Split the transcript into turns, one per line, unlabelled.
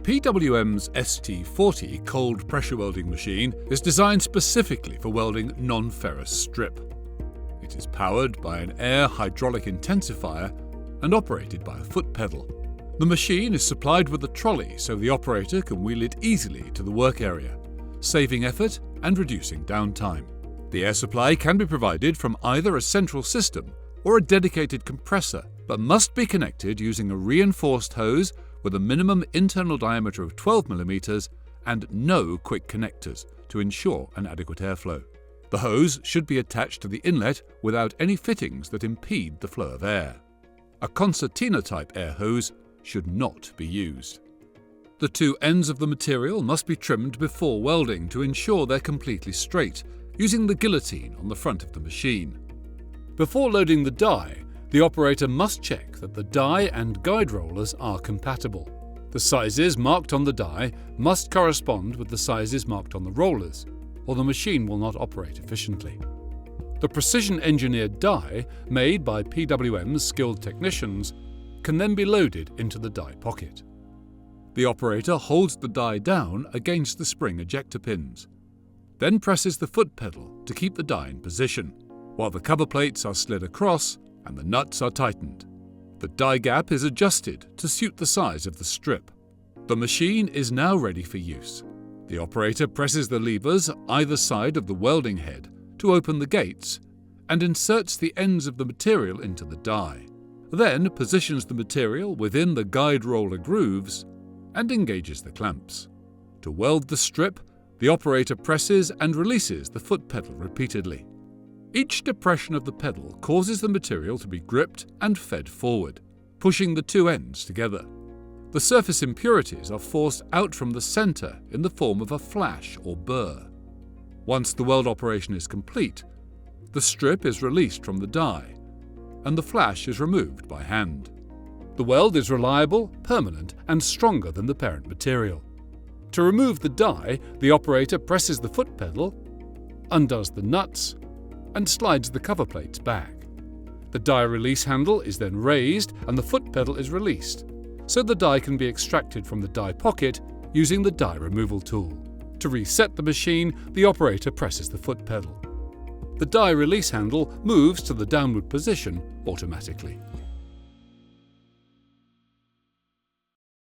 PWM's ST40 cold pressure welding machine is designed specifically for welding non-ferrous strip. It is powered by an air hydraulic intensifier and operated by a foot pedal. The machine is supplied with a trolley so the operator can wheel it easily to the work area, saving effort and reducing downtime. The air supply can be provided from either a central system or a dedicated compressor, but must be connected using a reinforced hose with a minimum internal diameter of 12 mm and no quick connectors to ensure an adequate airflow. The hose should be attached to the inlet without any fittings that impede the flow of air. A concertina-type air hose should not be used. The two ends of the material must be trimmed before welding to ensure they're completely straight, using the guillotine on the front of the machine. Before loading the die, the operator must check that the die and guide rollers are compatible. The sizes marked on the die must correspond with the sizes marked on the rollers, or the machine will not operate efficiently. The precision-engineered die, made by PWM's skilled technicians, can then be loaded into the die pocket. The operator holds the die down against the spring ejector pins, then presses the foot pedal to keep the die in position, while the cover plates are slid across and the nuts are tightened. The die gap is adjusted to suit the size of the strip. The machine is now ready for use. The operator presses the levers either side of the welding head to open the gates and inserts the ends of the material into the die, then positions the material within the guide roller grooves and engages the clamps. To weld the strip, the operator presses and releases the foot pedal repeatedly. Each depression of the pedal causes the material to be gripped and fed forward, pushing the two ends together. The surface impurities are forced out from the center in the form of a flash or burr. Once the weld operation is complete, the strip is released from the die, and the flash is removed by hand. The weld is reliable, permanent, and stronger than the parent material. To remove the die, the operator presses the foot pedal, undoes the nuts, and slides the cover plates back. The die release handle is then raised and the foot pedal is released, so the die can be extracted from the die pocket using the die removal tool. To reset the machine, the operator presses the foot pedal. The die release handle moves to the downward position automatically.